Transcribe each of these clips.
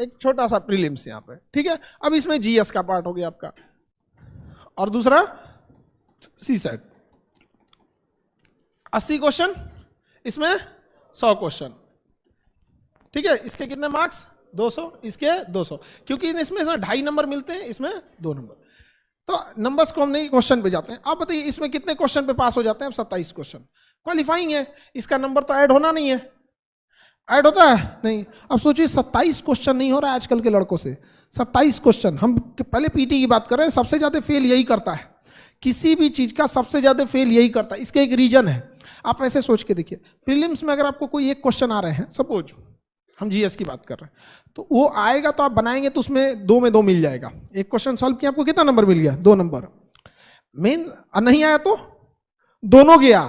एक छोटा सा प्रीलिम्स यहाँ पे, ठीक है। अब इसमें जीएस का पार्ट हो गया आपका, और दूसरा सीसेट। 80 क्वेश्चन, इसमें 100 क्वेश्चन, ठीक है। इसके कितने मार्क्स? 200, इसके 200, क्योंकि इसमें 2.5 नंबर मिलते हैं, इसमें 2 नंबर। तो नंबर्स को हम नहीं, क्वेश्चन पे जाते हैं। आप बताइए इसमें कितने क्वेश्चन पे पास हो जाते हैं? 27 क्वेश्चन क्वालिफाइंग है, इसका नंबर तो ऐड होना नहीं है। ऐड होता है नहीं। अब सोचिए 27 क्वेश्चन नहीं हो रहा है आजकल के लड़कों से। 27 क्वेश्चन, हम पहले पीटी की बात कर रहे हैं, सबसे ज्यादा फेल यही करता है, किसी भी चीज का सबसे ज्यादा फेल यही करता है। इसका एक रीजन है, आप ऐसे सोच के देखिए, प्रीलिम्स में अगर आपको कोई एक क्वेश्चन आ रहे हैं, सपोज हम जीएस की बात कर रहे हैं, तो वो आएगा तो आप बनाएंगे तो उसमें 2 में 2 मिल जाएगा। एक क्वेश्चन सॉल्व किया, आपको कितना नंबर मिल गया? 2 नंबर। मेन नहीं आया तो दोनों गया,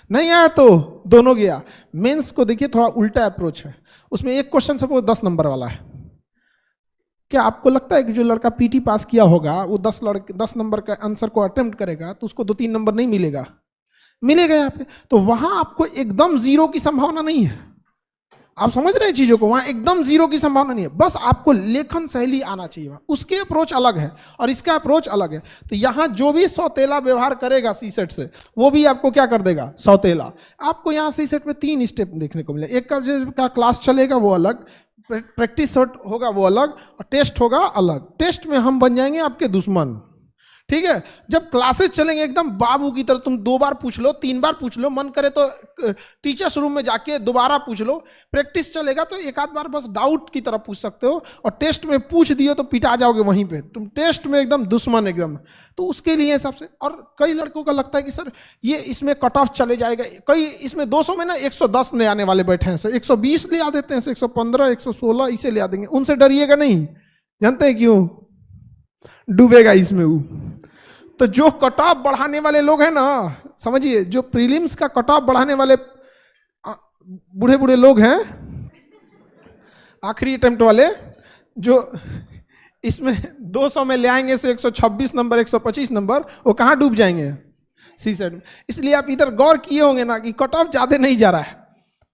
नहीं आया तो दोनों गया। मेंस को देखिए थोड़ा उल्टा अप्रोच है, उसमें एक क्वेश्चन सपोज 10 नंबर वाला है। क्या आपको लगता है कि जो लड़का पीटी पास किया होगा वो 10 नंबर का आंसर को अटेम्प्ट करेगा तो उसको 2-3 नंबर नहीं मिलेगा? मिलेगा यहाँ पे। तो वहां आपको एकदम 0 की संभावना नहीं है। आप समझ रहे हैं चीजों को? वहां एकदम 0 की संभावना नहीं है, बस आपको लेखन शैली आना चाहिए। उसके अप्रोच अलग है और इसका अप्रोच अलग है। तो यहां जो भी सौतेला व्यवहार करेगा सीसेट से, वो भी आपको क्या कर देगा? सौतेला। आपको यहां सीसेट में 3 स्टेप देखने को मिले। एक का क्लास चलेगा वो अलग, प्रैक्टिस होगा वो अलग, और टेस्ट होगा अलग। टेस्ट में हम बन जाएंगे आपके दुश्मन, ठीक है। जब क्लासेस चलेंगे एकदम बाबू की तरह, तुम 2 बार पूछ लो, 3 बार पूछ लो, मन करे तो टीचर्स रूम में जाके दोबारा पूछ लो। प्रैक्टिस चलेगा तो एक आध बार बस डाउट की तरह पूछ सकते हो, और टेस्ट में पूछ दियो तो पिटा जाओगे वहीं पे, तुम टेस्ट में एकदम दुश्मन एकदम। तो उसके लिए सबसे, और कई लड़कों का लगता है कि सर ये इसमें कट ऑफ चले जाएगा, कई इसमें 200 में ना 110 ले आने वाले बैठे हैं, 120 ले आ देते हैं, 115, 116 इसे ले आ देंगे। उनसे डरिएगा नहीं, जानते हैं क्यों? डूबेगा इसमें वो। तो जो कट ऑफ बढ़ाने वाले लोग हैं ना, समझिए, जो प्रीलिम्स का कट ऑफ बढ़ाने वाले बूढ़े बूढ़े लोग हैं, आखिरी अटेम्प्ट वाले, जो इसमें 200 में ले आएंगे से 126 नंबर, 125 नंबर, वो कहाँ डूब जाएंगे? सीसेट में। इसलिए आप इधर गौर किए होंगे ना कि कट ऑफ ज्यादा नहीं जा रहा है,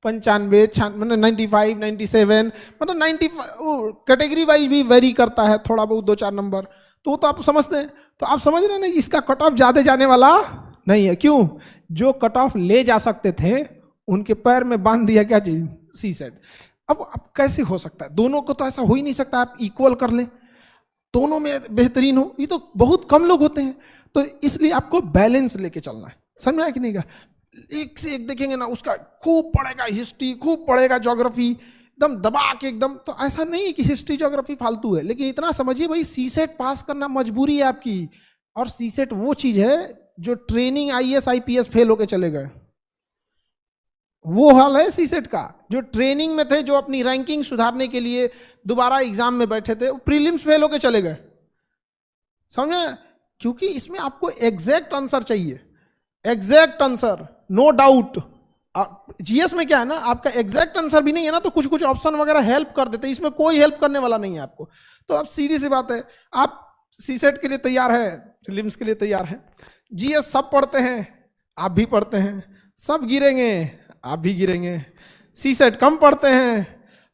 95, मतलब 95, 97, मतलब 95 कैटेगरी वाइज भी वेरी करता है थोड़ा बहुत, 2-4 नंबर। तो आप समझते हैं, तो आप समझ रहे हैं ना, इसका कट ऑफ ज्यादा जाने वाला नहीं है। क्यों? जो कट ऑफ ले जा सकते थे उनके पैर में बांध दिया क्या चीज? सीसेट। अब कैसे हो सकता है? दोनों को तो ऐसा हो ही नहीं सकता आप इक्वल कर लें, दोनों में बेहतरीन हो, ये तो बहुत कम लोग होते हैं। तो इसलिए आपको बैलेंस लेके चलना है, समझ में आया कि नहीं? का एक से एक देखेंगे ना, उसका खूब पढ़ेगा हिस्ट्री, खूब पढ़ेगा ज्योग्राफी, एकदम दबा के एकदम। तो ऐसा नहीं है कि हिस्ट्री ज्योग्राफी फालतू है, लेकिन इतना समझिए भाई, सीसेट पास करना मजबूरी है आपकी। और सीसेट वो चीज है जो ट्रेनिंग आईएएस आईपीएस फेल होके चले गए, वो हाल है सीसेट का। जो ट्रेनिंग में थे, जो अपनी रैंकिंग सुधारने के लिए दोबारा एग्जाम में बैठे थे, प्रीलिम्स फेल होके चले गए, समझे? क्योंकि इसमें आपको एग्जैक्ट आंसर चाहिए, exact answer, no doubt. GS में क्या है ना, आपका एग्जैक्ट आंसर भी नहीं है ना, तो कुछ कुछ ऑप्शन वगैरह हेल्प कर देते हैं, इसमें कोई हेल्प करने वाला नहीं है आपको। तो अब सीधी सी बात है, आप सीसेट के लिए तैयार हैं, प्रीलिम्स के लिए तैयार हैं, जीएस सब पढ़ते हैं, आप भी पढ़ते हैं, सब गिरेंगे, आप भी गिरेंगे। सीसेट कम पढ़ते हैं,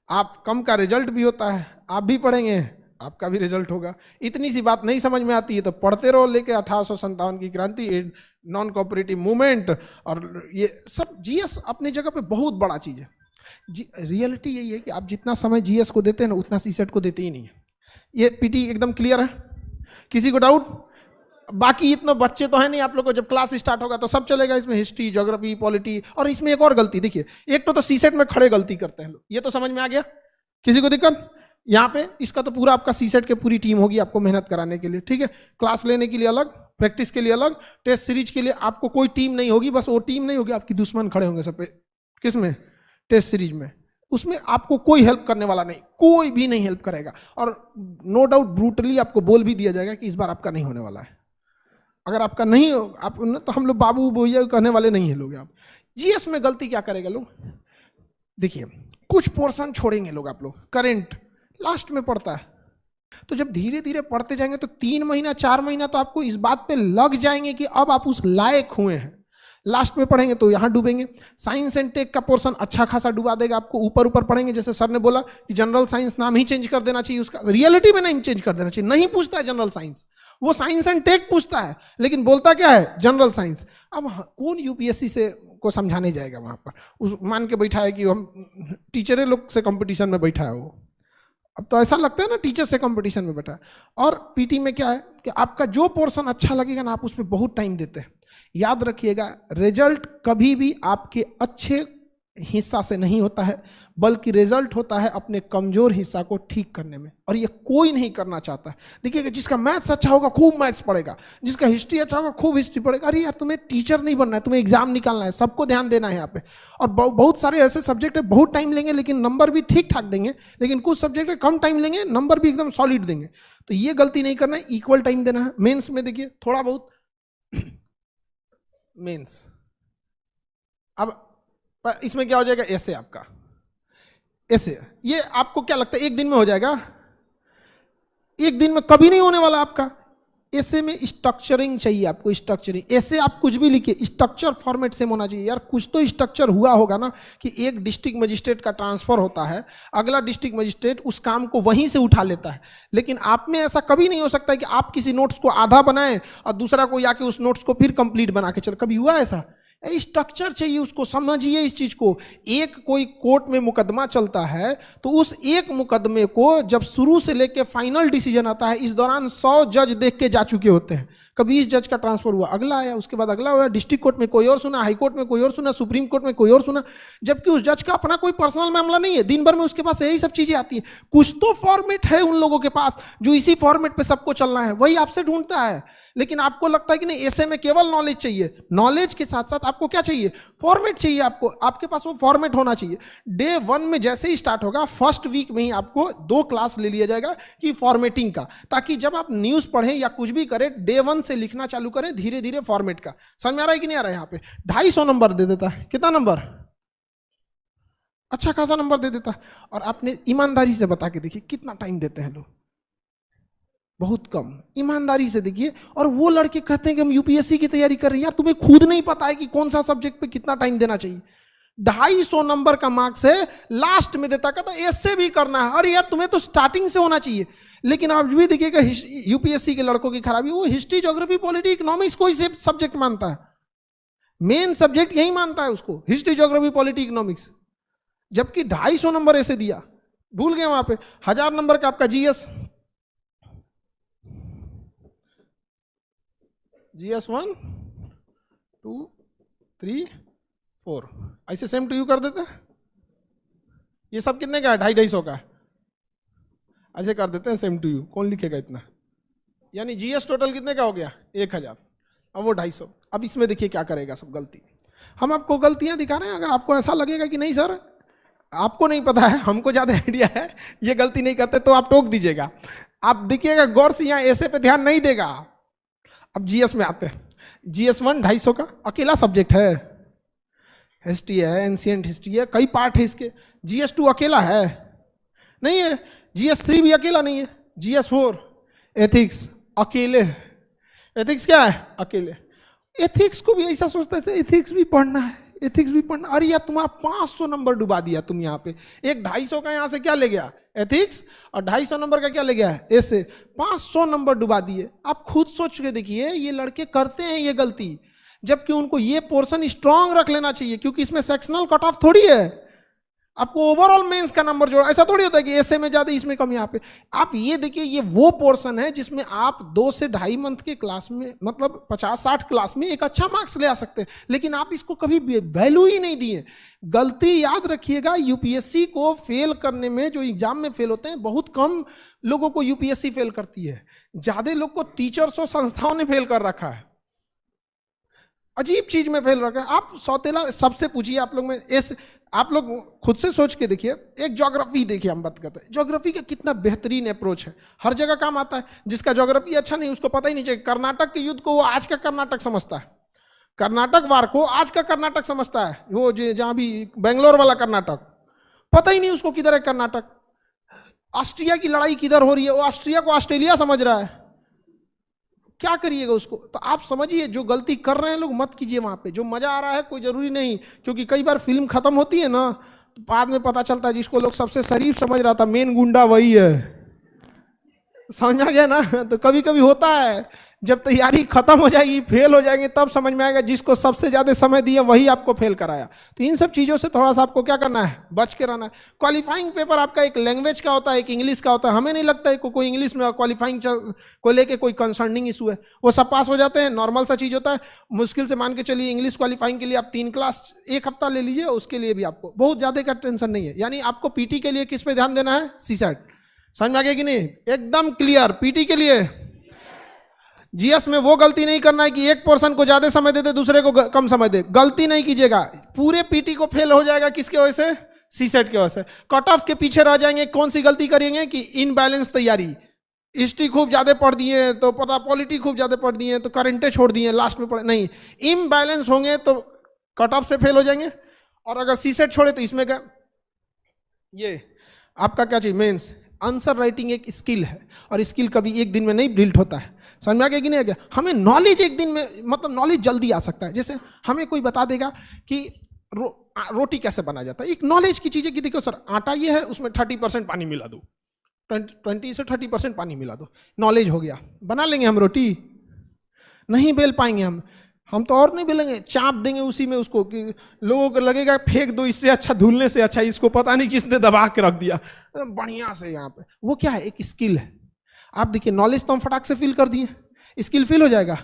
आप कम का रिजल्ट भी होता है, आप भी पढ़ेंगे, आपका भी रिजल्ट होगा। इतनी सी बात नहीं समझ में आती है तो पढ़ते रहो, लेके 1857 की क्रांति, नॉन कोऑपरेटिव मूवमेंट, और ये सब जीएस अपनी जगह पे बहुत बड़ा चीज है। रियलिटी यही है कि आप जितना समय जीएस को देते हैं ना, उतना सीसेट को देते ही नहीं है। ये पीटी एकदम क्लियर है? किसी को डाउट? बाकी इतने बच्चे तो है नहीं आप लोग को, जब क्लास स्टार्ट होगा तो सब चलेगा इसमें, हिस्ट्री, ज्योग्राफी, पॉलिटी। और इसमें एक और गलती देखिए, एक तो सीसेट में खड़े गलती करते हैं लोग, ये तो समझ में आ गया, किसी को दिक्कत? यहाँ पे इसका तो पूरा आपका सीसेट के पूरी टीम होगी आपको मेहनत कराने के लिए, ठीक है। क्लास लेने के लिए अलग, प्रैक्टिस के लिए अलग, टेस्ट सीरीज के लिए आपको कोई टीम नहीं होगी, बस वो टीम नहीं होगी, आपकी दुश्मन खड़े होंगे सब पे। किसमें? टेस्ट सीरीज में। उसमें आपको कोई हेल्प करने वाला नहीं, कोई भी नहीं हेल्प करेगा, और नो डाउट ब्रूटली आपको बोल भी दिया जाएगा कि इस बार आपका नहीं होने वाला है। अगर आपका नहीं हो, आप तो हम लोग बाबू बोइया कहने वाले नहीं है लोग। आप जीएस में गलती क्या करेगा लोग? देखिए, कुछ पोर्शन छोड़ेंगे लोग, आप लोग करेंट लास्ट में पड़ता है, तो जब धीरे धीरे पढ़ते जाएंगे तो 3 महीना 4 महीना तो आपको इस बात पे लग जाएंगे कि अब आप उस लायक हुए हैं। लास्ट में पढ़ेंगे तो यहाँ डूबेंगे। साइंस एंड टेक का पोर्शन अच्छा खासा डुबा देगा आपको, ऊपर ऊपर पढ़ेंगे। जैसे सर ने बोला कि जनरल साइंस नाम ही चेंज कर देना चाहिए उसका, रियलिटी में नहीं चेंज कर देना चाहिए। नहीं पूछता है जनरल साइंस, वो साइंस एंड टेक पूछता है, लेकिन बोलता क्या है जनरल साइंस। अब कौन यूपीएससी से को समझाने जाएगा वहां पर, उस मान के बैठा है कि हम टीचर लोग से कंपटीशन में बैठा है वो। अब तो ऐसा लगता है ना टीचर से कंपटीशन में बैठा है। और पीटी में क्या है कि आपका जो पोर्शन अच्छा लगेगा ना, आप उसमें बहुत टाइम देते हैं। याद रखिएगा, रिजल्ट कभी भी आपके अच्छे हिस्सा से नहीं होता है, बल्कि रिजल्ट होता है अपने कमजोर हिस्सा को ठीक करने में, और ये कोई नहीं करना चाहता है। देखिएगा, जिसका मैथ्स अच्छा होगा खूब मैथ्स पढ़ेगा, जिसका हिस्ट्री अच्छा होगा खूब हिस्ट्री पढ़ेगा। अरे यार, तुम्हें टीचर नहीं बनना है, तुम्हें एग्जाम निकालना है, सबको ध्यान देना है यहाँ पे। और बहुत सारे ऐसे सब्जेक्ट है बहुत टाइम लेंगे लेकिन नंबर भी ठीक ठाक देंगे, लेकिन कुछ सब्जेक्ट है कम टाइम लेंगे नंबर भी एकदम सॉलिड देंगे। तो ये गलती नहीं करना है, इक्वल टाइम देना है। मेंस में देखिए थोड़ा बहुत मेंस, अब इसमें क्या हो जाएगा, ऐसे आपका ऐसे, ये आपको क्या लगता है एक दिन में हो जाएगा? एक दिन में कभी नहीं होने वाला आपका। ऐसे में स्ट्रक्चरिंग चाहिए आपको, स्ट्रक्चरिंग। ऐसे आप कुछ भी लिखिए, स्ट्रक्चर फॉर्मेट सेम होना चाहिए। यार कुछ तो स्ट्रक्चर हुआ होगा ना, कि एक डिस्ट्रिक्ट मजिस्ट्रेट का ट्रांसफर होता है, अगला डिस्ट्रिक्ट मजिस्ट्रेट उस काम को वहीं से उठा लेता है। लेकिन आप में ऐसा कभी नहीं हो सकता कि आप किसी नोट्स को आधा बनाएं और दूसरा कोई आके उस नोट्स को फिर कंप्लीट बना के चले। कभी हुआ ऐसा? स्ट्रक्चर चाहिए उसको, समझिए इस चीज को। एक कोई कोर्ट में मुकदमा चलता है तो उस एक मुकदमे को जब शुरू से लेके फाइनल डिसीजन आता है, इस दौरान 100 जज देख के जा चुके होते हैं। कभी इस जज का ट्रांसफर हुआ, अगला आया, उसके बाद अगला हुआ, डिस्ट्रिक्ट कोर्ट में कोई और सुना, हाई कोर्ट में कोई और सुना, सुप्रीम कोर्ट में कोई और सुना, जबकि उस जज का अपना कोई पर्सनल मामला नहीं है। दिन भर में उसके पास यही सब चीजें आती है। कुछ तो फॉर्मेट है उन लोगों के पास जो इसी फॉर्मेट पे सबको चलना है, वही आपसे ढूंढता है। लेकिन आपको लगता है कि नहीं, ऐसे में केवल नॉलेज चाहिए। नॉलेज के साथ साथ आपको क्या चाहिए? फॉर्मेट चाहिए आपको। आपके पास वो फॉर्मेट होना चाहिए। डे 1 में जैसे ही स्टार्ट होगा, फर्स्ट वीक में ही आपको 2 क्लास ले लिया जाएगा कि फॉर्मेटिंग का, ताकि जब आप न्यूज पढ़ें या कुछ भी करें, डे 1 से लिखना चालू करें धीरे धीरे फॉर्मेट का। समझ में आ रहा है कि नहीं आ रहा है? यहाँ पे 250 नंबर दे देता है। कितना नंबर? अच्छा खासा नंबर दे देता है। और आपने ईमानदारी से बता के देखिए कितना टाइम देते हैं लोग, बहुत कम। ईमानदारी से देखिए। और वो लड़के कहते हैं कि हम यूपीएससी की तैयारी कर रहे हैं। यार तुम्हें खुद नहीं पता है कि कौन सा सब्जेक्ट पे कितना टाइम देना चाहिए। 250 नंबर का मार्क्स है, लास्ट में देता, कहता ऐसे भी करना है। अरे यार तुम्हें तो स्टार्टिंग से होना चाहिए। लेकिन आप भी देखिएगा यूपीएससी के लड़कों की खराबी, वो हिस्ट्री, ज्योग्राफी, पॉलिटी, इकोनॉमिक्स को ही सब्जेक्ट मानता है। मेन सब्जेक्ट यही मानता है उसको, हिस्ट्री, ज्योग्राफी, पॉलिटी, इकोनॉमिक्स। जबकि 250 नंबर ऐसे दिया, भूल गए वहां पे। 1000 नंबर का आपका जीएस, GS 1 2 3 4 ऐसे सेम टू यू कर देते हैं। ये सब कितने का है? 250 का। ऐसे कर देते हैं सेम टू यू। कौन लिखेगा इतना? यानी जीएस टोटल कितने का हो गया? 1000। अब वो 250। अब इसमें देखिए क्या करेगा सब गलती। हम आपको गलतियां दिखा रहे हैं। अगर आपको ऐसा लगेगा कि नहीं सर आपको नहीं पता है, हमको ज्यादा आइडिया है, ये गलती नहीं करते, तो आप टोक दीजिएगा। आप देखिएगा गौर से, यहाँ ऐसे पे ध्यान नहीं देगा। अब जीएस में आते हैं। जीएस 1 250 का अकेला सब्जेक्ट है। हिस्ट्री है, एंशिएंट हिस्ट्री है, कई पार्ट है इसके। जीएस 2 अकेला है नहीं है। जीएस 3 भी अकेला नहीं है। जीएस 4 एथिक्स अकेले। एथिक्स क्या है? अकेले। एथिक्स को भी ऐसा सोचता है एथिक्स भी पढ़ना है, एथिक्स भी पढ़ना। अरे यार तुम्हारा 500 नंबर डुबा दिया तुम यहाँ पे। एक 250 का यहाँ से क्या ले गया? एथिक्स। और 250 नंबर का क्या ले गया है? ऐसे 500 नंबर डुबा दिए। आप खुद सोच के देखिए, ये लड़के करते हैं ये गलती, जबकि उनको ये पोर्शन स्ट्रांग रख लेना चाहिए, क्योंकि इसमें सेक्शनल कट ऑफ थोड़ी है। आपको ओवरऑल मेंस का नंबर जोड़ा, ऐसा थोड़ी होता है कि ऐसे में ज्यादा इसमें कम। यहाँ पे आप ये देखिए, ये वो पोर्शन है जिसमें आप 2 से 2.5 मंथ के क्लास में, मतलब 50-60 क्लास में एक अच्छा मार्क्स ले आ सकते हैं। लेकिन आप इसको कभी वैल्यू ही नहीं दिए। गलती याद रखिएगा, यूपीएससी को फेल करने में, जो एग्जाम में फेल होते हैं, बहुत कम लोगों को यूपीएससी फेल करती है। ज्यादा लोग को टीचर्स और संस्थाओं ने फेल कर रखा है। अजीब चीज में फेल रखा है। आप सौतेला सबसे पूछिए, आप लोग में आप लोग खुद से सोच के देखिए। एक ज्योग्राफी देखिए, हम बात करते हैं ज्योग्राफी का कितना बेहतरीन अप्रोच है, हर जगह काम आता है। जिसका ज्योग्राफी अच्छा नहीं उसको पता ही नहीं चाहिए। कर्नाटक के युद्ध को वो आज का कर्नाटक समझता है, कर्नाटक वार को आज का कर्नाटक समझता है। वो जहां भी बेंगलोर वाला कर्नाटक, पता ही नहीं उसको किधर है कर्नाटक। ऑस्ट्रिया की लड़ाई किधर हो रही है, वो ऑस्ट्रिया को ऑस्ट्रेलिया समझ रहा है। क्या करिएगा उसको? तो आप समझिए, जो गलती कर रहे हैं लोग मत कीजिए वहां पे। जो मजा आ रहा है कोई जरूरी नहीं, क्योंकि कई बार फिल्म खत्म होती है ना, तो बाद में पता चलता है जिसको लोग सबसे शरीफ समझ रहा था, मेन गुंडा वही है। समझ आ गया ना? तो कभी कभी होता है, जब तैयारी खत्म हो जाएगी, फेल हो जाएंगे, तब समझ में आएगा जिसको सबसे ज्यादा समय दिया वही आपको फेल कराया। तो इन सब चीजों से थोड़ा सा आपको क्या करना है, बच के रहना है। क्वालिफाइंग पेपर आपका एक लैंग्वेज का होता है, एक इंग्लिश का होता है। हमें नहीं लगता है कोई इंग्लिश में क्वालिफाइंग को लेके कोई कंसर्निंग इशू है, वो सब पास हो जाते हैं, नॉर्मल सा चीज होता है। मुश्किल से मान के चलिए इंग्लिश क्वालिफाइंग के लिए आप 3 क्लास 1 हफ्ता ले लीजिए, उसके लिए भी आपको बहुत ज्यादा का टेंशन नहीं है। यानी आपको पीटी के लिए किस पे ध्यान देना है, सीसेट। समझ में आ गया कि नहीं? एकदम क्लियर। पीटी के लिए जीएस में वो गलती नहीं करना है कि एक पोर्शन को ज्यादा समय देते दूसरे को कम समय दे, गलती नहीं कीजिएगा। पूरे पीटी को फेल हो जाएगा किसके वजह से, सीसेट की वजह से। कट ऑफ के पीछे रह जाएंगे। कौन सी गलती करेंगे कि इनबैलेंस तैयारी, हिस्ट्री खूब ज्यादा पढ़ दिए तो पता, पॉलिटी खूब ज्यादा पढ़ दिए तो करेंटे छोड़ दिए, लास्ट में पढ़े नहीं। इनबैलेंस होंगे तो कट ऑफ से फेल हो जाएंगे। और अगर सीसेट छोड़े तो इसमें क्या, ये आपका क्या चाहिए, मेंस। आंसर राइटिंग एक स्किल है, और स्किल कभी एक दिन में नहीं बिल्ड होता है। समझ में आ गया कि नहीं आ गया? हमें नॉलेज एक दिन में, मतलब नॉलेज जल्दी आ सकता है। जैसे हमें कोई बता देगा कि रोटी कैसे बनाया जाता है, एक नॉलेज की चीज़ है कि देखो सर आटा ये है, उसमें 30% पानी मिला दो, 20 से 30% पानी मिला दो, नॉलेज हो गया। बना लेंगे हम रोटी? नहीं बेल पाएंगे हम तो और नहीं बेलेंगे, चाप देंगे उसी में उसको, कि लोगों को लगेगा फेंक दो, इससे अच्छा धुलने से अच्छा इसको पता नहीं किसने दबा के रख दिया बढ़िया से यहाँ पे। वो क्या है, एक स्किल है। आप देखिए नॉलेज तो हम फटाक से फिल कर दिए, स्किल फिल हो जाएगा।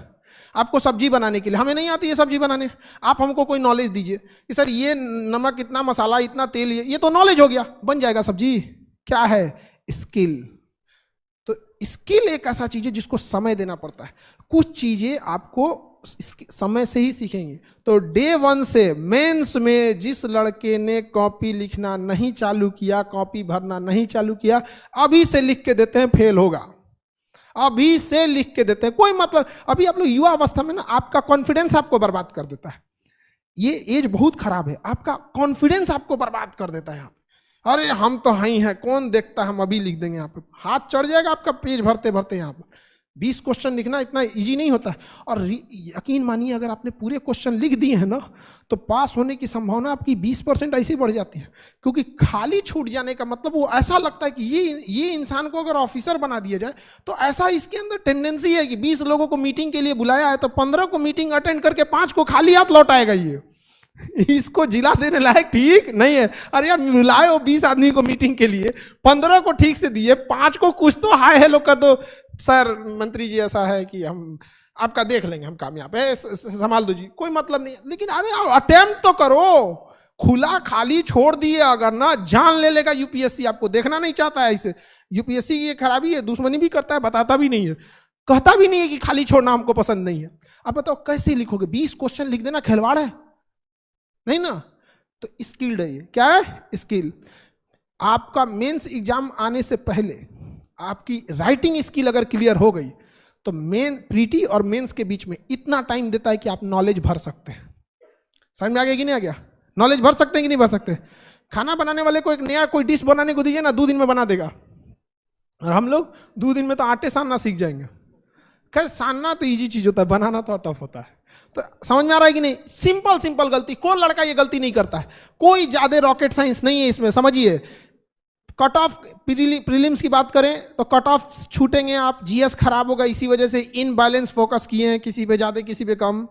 आपको सब्जी बनाने के लिए, हमें नहीं आती है सब्जी बनाने, आप हमको कोई नॉलेज दीजिए कि सर ये नमक इतना, मसाला इतना, तेल ये तो नॉलेज हो गया, बन जाएगा सब्जी। क्या है, स्किल। तो स्किल एक ऐसा चीज है जिसको समय देना पड़ता है। कुछ चीजें आपको समय से ही सीखेंगे। तो डे 1 से मेंस में जिस लड़के ने कॉपी लिखना नहीं चालू किया, कॉपी भरना नहीं चालू किया, अभी से लिख के देते हैं फेल होगा। अभी से लिख के देते हैं, कोई मतलब, अभी आप लोग युवा अवस्था में ना, आपका कॉन्फिडेंस आपको बर्बाद कर देता है। ये एज बहुत खराब है, आपका कॉन्फिडेंस आपको बर्बाद कर देता है। यहाँ पे अरे हम तो हाई हैं, कौन देखता है, हम अभी लिख देंगे। यहाँ पे हाथ चढ़ जाएगा आपका पेज भरते भरते। यहाँ पर 20 क्वेश्चन लिखना इतना इजी नहीं होता है। और यकीन मानिए अगर आपने पूरे क्वेश्चन लिख दिए हैं ना, तो पास होने की संभावना आपकी 20% ऐसे ही बढ़ जाती है। क्योंकि खाली छूट जाने का मतलब, वो ऐसा लगता है कि ये इंसान को अगर ऑफिसर बना दिया जाए, तो ऐसा इसके अंदर टेंडेंसी है कि 20 लोगों को मीटिंग के लिए बुलाया है, तो 15 को मीटिंग अटेंड करके 5 को खाली हाथ लौटाएगा। ये इसको जिला देने लायक ठीक नहीं है। अरे यार बुलाए हो 20 आदमी को मीटिंग के लिए, 15 को ठीक से दिए, 5 को कुछ तो हाय हेलो कर दो, सर मंत्री जी ऐसा है कि हम आपका देख लेंगे, हम कामयाब है, संभाल दो जी, कोई मतलब नहीं। लेकिन अरे अटेम्प्ट तो करो। खुला खाली छोड़ दिए अगर ना, जान ले लेगा यूपीएससी। आपको देखना नहीं चाहता है ऐसे। यूपीएससी की ये खराबी है, दुश्मनी भी करता है, बताता भी नहीं है, कहता भी नहीं है कि खाली छोड़ना हमको पसंद नहीं है। अब बताओ कैसे लिखोगे? 20 क्वेश्चन लिख देना खिलवाड़ है नहीं ना? तो स्किल्ड है ये। क्या है? स्किल। आपका मेंस एग्जाम आने से पहले आपकी राइटिंग स्किल अगर क्लियर हो गई, तो मेन प्रीटी और मेंस के बीच में इतना टाइम देता है कि आप नॉलेज भर सकते हैं। समझ में आ गया कि नहीं आ गया? नॉलेज भर सकते हैं कि नहीं भर सकते? खाना बनाने वाले को एक नया कोई डिश बनाने को दीजिए ना, 2 दिन में बना देगा। और हम लोग 2 दिन में तो आटे सानना सीख जाएंगे। खैर सानना तो इजी चीज होता है, बनाना तो टफ होता है। तो समझ में आ रहा है कि नहीं? सिंपल सिंपल गलती, कौन लड़का ये गलती नहीं करता है? कोई ज्यादा रॉकेट साइंस नहीं है इसमें। समझिए, कट ऑफ प्रीलिम्स की बात करें तो कट ऑफ छूटेंगे आप, जीएस खराब होगा, इसी वजह से इनबैलेंस फोकस किए हैं, किसी पे ज्यादा किसी पे कम,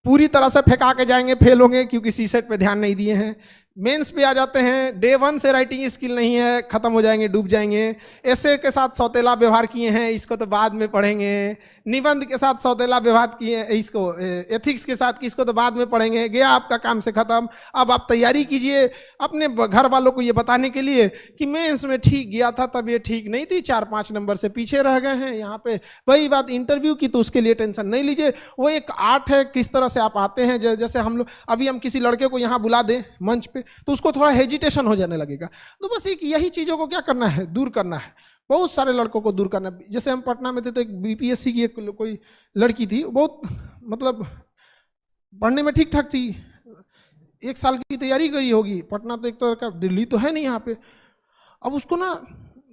पूरी तरह से फेंका के जाएंगे, फेल होंगे क्योंकि सीसेट पे ध्यान नहीं दिए हैं। मेंस पे आ जाते हैं, डे 1 से राइटिंग स्किल नहीं है, खत्म हो जाएंगे, डूब जाएंगे। ऐसे के साथ सौतेला व्यवहार किए हैं, इसको तो बाद में पढ़ेंगे। निबंध के साथ सौतेला व्यवहार किए, इसको एथिक्स के साथ इसको तो बाद में पढ़ेंगे। गया आपका काम से खत्म। अब आप तैयारी कीजिए अपने घर वालों को ये बताने के लिए कि मेंस में ठीक गया था, तब ये ठीक नहीं थी, 4-5 नंबर से पीछे रह गए हैं। यहाँ पे वही बात इंटरव्यू की, तो उसके लिए टेंशन नहीं लीजिए, वो एक आर्ट है, किस तरह से आप आते हैं। जैसे हम लोग अभी हम किसी लड़के को यहाँ बुला दें मंच पे, तो उसको थोड़ा हेजिटेशन हो जाने लगेगा। तो बस एक यही चीजों को क्या करना है, दूर करना है। बहुत सारे लड़कों को दूर करना है। जैसे हम पटना में थे तो एक बीपीएससी की एक कोई लड़की थी, बहुत मतलब पढ़ने में ठीक ठाक थी, 1 साल की तैयारी करी होगी। पटना तो एक तरह का दिल्ली तो है नहीं यहाँ पे। अब उसको ना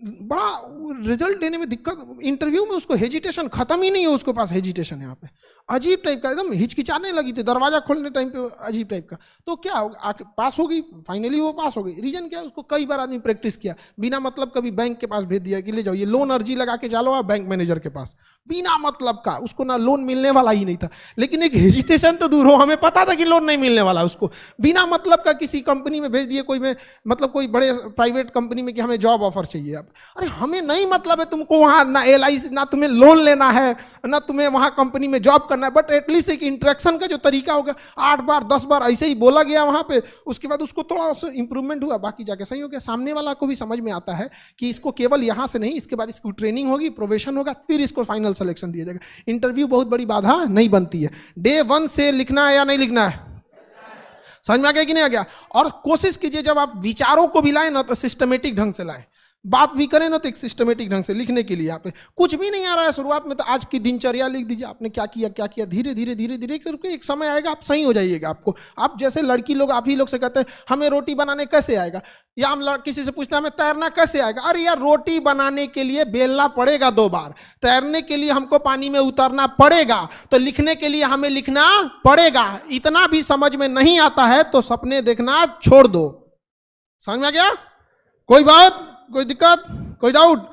बड़ा रिजल्ट देने में दिक्कत, इंटरव्यू में उसको हेजिटेशन खत्म ही नहीं है, उसके पास हेजिटेशन यहाँ पे अजीब टाइप का, एकदम हिचकिचाने लगी थी दरवाजा खोलने टाइम पे, अजीब टाइप का। तो क्या होगा, पास हो गई, फाइनली वो पास हो गई। रीजन क्या है, उसको कई बार आदमी प्रैक्टिस किया, बिना मतलब कभी बैंक के पास भेज दिया कि ले जाओ ये लोन अर्जी लगा के चलो आप बैंक मैनेजर के पास, बिना मतलब का, उसको ना लोन मिलने वाला ही नहीं था, लेकिन एक हेजिटेशन तो दूर हो, हमें पता था कि लोन नहीं मिलने वाला, उसको बिना मतलब का किसी कंपनी में भेज दिए, कोई में मतलब कोई बड़े प्राइवेट कंपनी में कि हमें जॉब ऑफर चाहिए। अब अरे हमें नहीं मतलब है तुमको वहां ना LIC, ना तुम्हें लोन लेना है, ना तुम्हें वहां कंपनी में जॉब करना है, बट एटलीस्ट एक इंटरेक्शन का जो तरीका होगा, 8 बार 10 बार ऐसे ही बोला गया वहां पे, उसके बाद उसको थोड़ा सा इंप्रूवमेंट हुआ, बाकी जाके सही हो गया। सामने वाला को भी समझ में आता है कि इसको केवल यहां से नहीं, इसके बाद इसकी ट्रेनिंग होगी, प्रोबेशन होगा, फिर इसको फाइनल सिलेक्शन दिया जाएगा। इंटरव्यू बहुत बड़ी बाधा नहीं बनती है। डे 1 से लिखना है या नहीं लिखना है, समझ में आ गया कि नहीं आ गया? और कोशिश कीजिए जब आप विचारों को भी लाए ना तो सिस्टमेटिक ढंग से लाए, बात भी करें ना तो एक सिस्टमेटिक ढंग से लिखने के लिए। यहाँ पे कुछ भी नहीं आ रहा है शुरुआत में, तो आज की दिनचर्या लिख दीजिए, आपने क्या किया क्या किया, धीरे धीरे धीरे धीरे करके एक समय आएगा आप सही हो जाइएगा। आपको, आप जैसे लड़की लोग, आप ही लोग से कहते हैं हमें रोटी बनाने कैसे आएगा, या हम किसी से पूछते हैं हमें तैरना कैसे आएगा, अरे यार रोटी बनाने के लिए बेलना पड़ेगा 2 बार, तैरने के लिए हमको पानी में उतरना पड़ेगा, तो लिखने के लिए हमें लिखना पड़ेगा। इतना भी समझ में नहीं आता है तो सपने देखना छोड़ दो। समझ में आ गया? कोई बात, कोई दिक्कत, कोई डाउट?